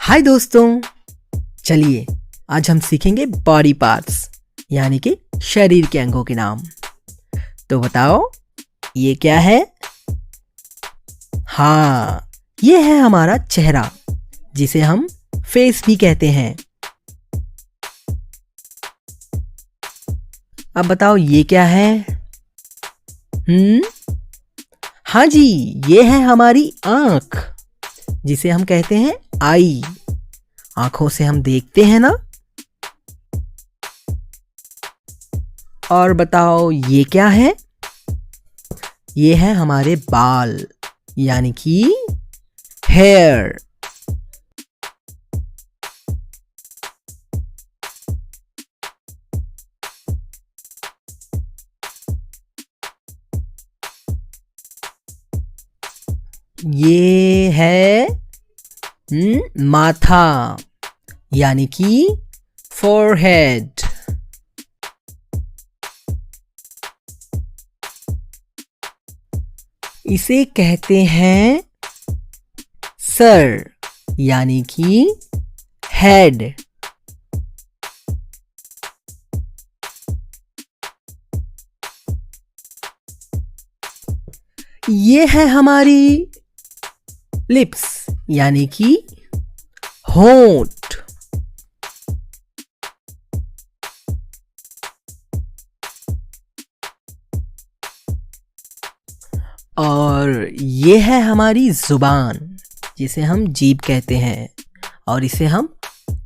हाय दोस्तों, चलिए आज हम सीखेंगे बॉडी पार्ट्स यानी कि शरीर के अंगों के नाम। तो बताओ ये क्या है? हाँ, ये है हमारा चेहरा जिसे हम फेस भी कहते हैं। अब बताओ ये क्या है? हाँ जी, ये है हमारी आँख जिसे हम कहते हैं आई। आंखों से हम देखते हैं ना। और बताओ ये क्या है? ये है हमारे बाल यानी कि हेयर। ये है माथा यानी कि फोरहेड। इसे कहते हैं सर यानी कि हेड। ये है हमारी लिप्स यानी कि होंठ। और ये है हमारी जुबान जिसे हम जीभ कहते हैं और इसे हम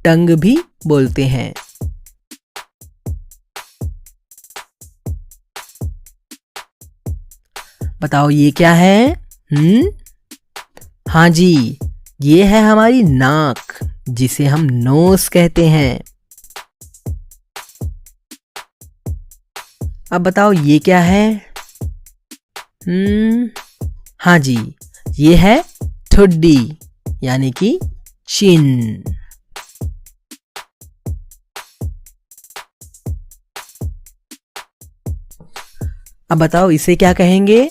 टंग भी बोलते हैं। बताओ ये क्या है? हाँ जी, ये है हमारी नाक जिसे हम नोज कहते हैं। अब बताओ ये क्या है? हाँ जी, ये है ठुड्डी यानी कि चिन। अब बताओ इसे क्या कहेंगे?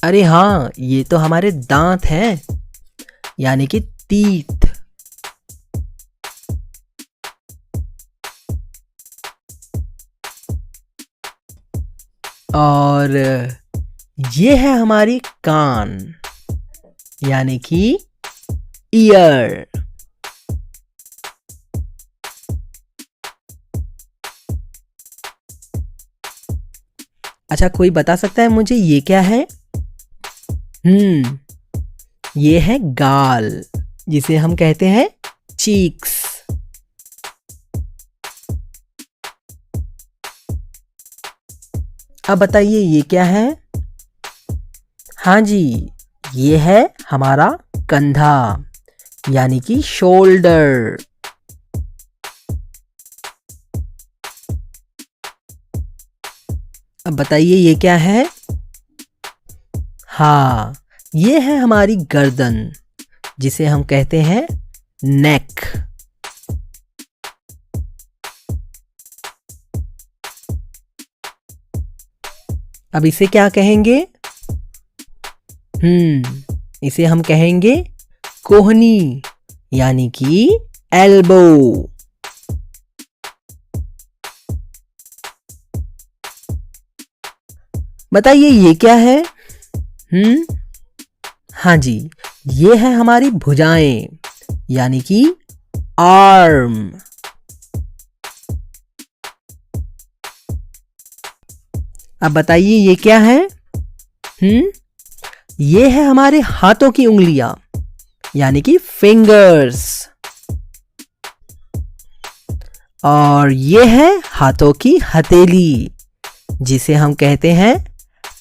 अरे हाँ, ये तो हमारे दांत हैं यानी कि टीथ। और ये है हमारी कान यानी कि ईयर। अच्छा, कोई बता सकता है मुझे ये क्या है? ये है गाल जिसे हम कहते हैं चीक्स। अब बताइए ये क्या है? हाँ जी, ये है हमारा कंधा यानी कि शोल्डर। अब बताइए ये क्या है? हाँ, ये है हमारी गर्दन जिसे हम कहते हैं नेक। अब इसे क्या कहेंगे? इसे हम कहेंगे कोहनी यानी कि एल्बो। बताइए ये क्या है? हाँ जी, ये है हमारी भुजाएं यानी कि आर्म। अब बताइए ये क्या है? ये है हमारे हाथों की उंगलियां यानी कि फिंगर्स। और ये है हाथों की हथेली जिसे हम कहते हैं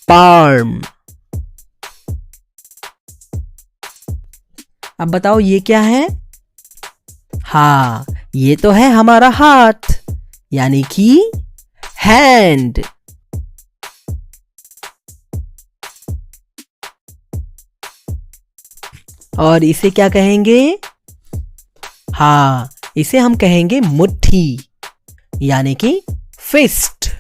पाल्म। अब बताओ ये क्या है? हाँ, ये तो है हमारा हाथ यानी कि हैंड। और इसे क्या कहेंगे? हाँ, इसे हम कहेंगे मुट्ठी यानी कि फिस्ट।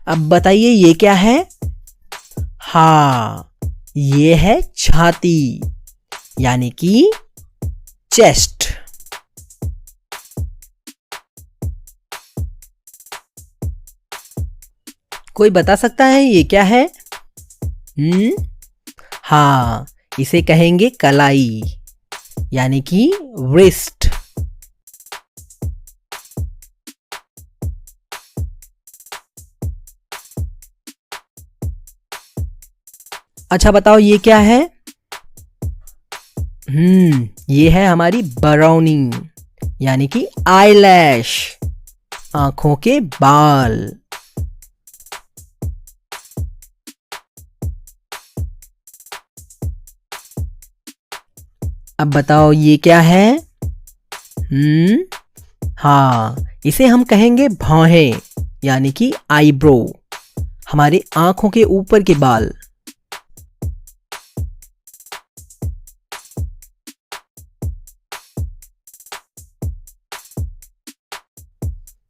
अब बताइए ये क्या है? हाँ, ये है छाती यानी कि चेस्ट। कोई बता सकता है ये क्या है? हाँ, इसे कहेंगे कलाई यानी कि रिस्ट। अच्छा बताओ ये क्या है? ये है हमारी बरौनी यानी कि आईलैश, आंखों के बाल। अब बताओ ये क्या है? हाँ, इसे हम कहेंगे भौहें यानी कि आईब्रो, हमारे आंखों के ऊपर के बाल।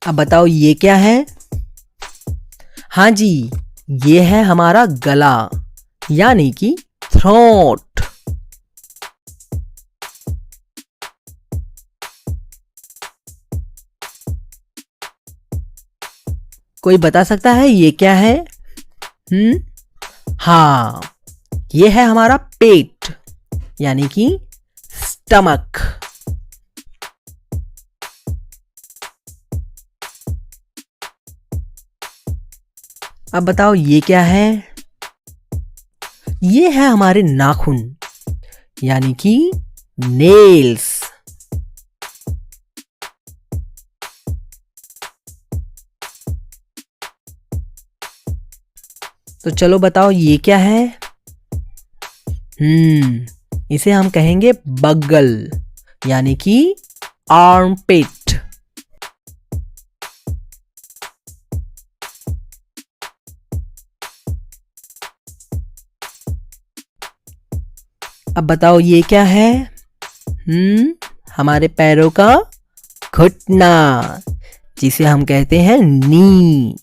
अब बताओ ये क्या है? हाँ जी, ये है हमारा गला यानी कि थ्रोट। कोई बता सकता है ये क्या है? हाँ, ये है हमारा पेट यानी कि स्टमक। अब बताओ ये क्या है? ये है हमारे नाखून यानी कि नेल्स। तो चलो बताओ ये क्या है? इसे हम कहेंगे बगल यानी कि आर्मपिट। अब बताओ ये क्या है? हमारे पैरों का घुटना जिसे हम कहते हैं नी।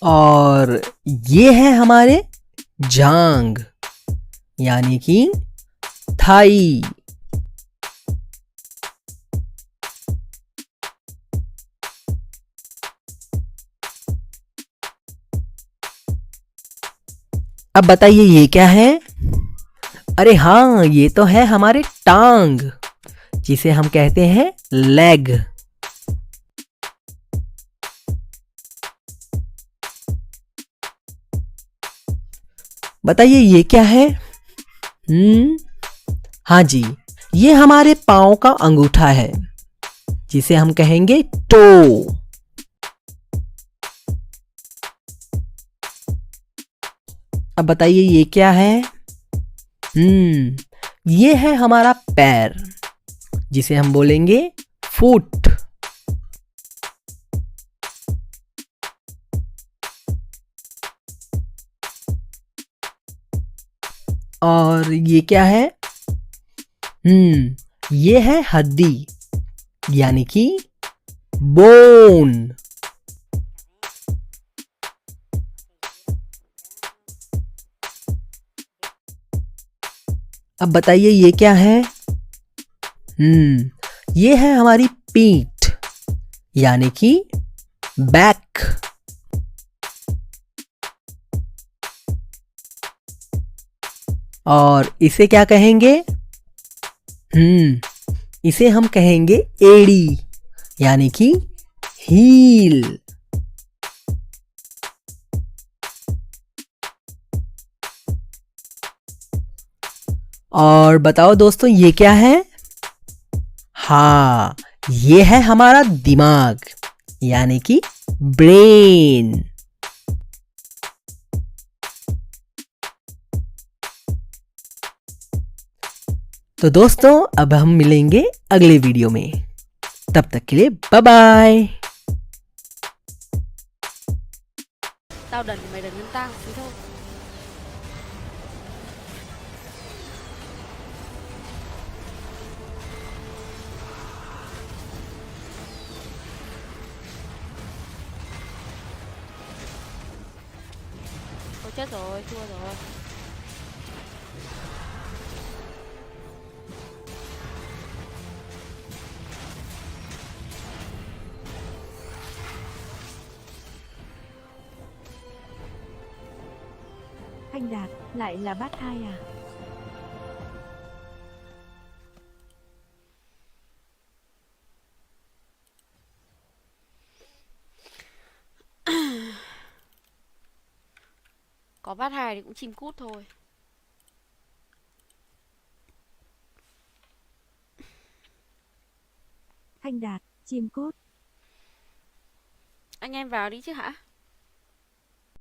और ये है हमारे जांग यानी कि थाई। अब बताइए ये क्या है? अरे हाँ, ये तो है हमारे टांग जिसे हम कहते हैं लेग। बताइए ये क्या है? हाँ जी, ये हमारे पांव का अंगूठा है जिसे हम कहेंगे टो। अब बताइए ये क्या है? ये है हमारा पैर जिसे हम बोलेंगे फुट। और ये क्या है? ये है हड्डी यानी कि बोन। अब बताइए ये क्या है? ये है हमारी पीठ यानी कि बैक। और इसे क्या कहेंगे? इसे हम कहेंगे एड़ी यानी कि हील। और बताओ दोस्तों ये क्या है? हाँ, ये है हमारा दिमाग यानी कि ब्रेन। तो दोस्तों अब हम मिलेंगे अगले वीडियो में, तब तक के लिए bye bye. Tao đần mày đần hơn tao, thế thôi. chết rồi, thua rồi. Thanh Đạt, lại là bát hai à? Có bát hai thì cũng chim cút thôi. Thanh Đạt, chim cút. Anh em vào đi chứ hả?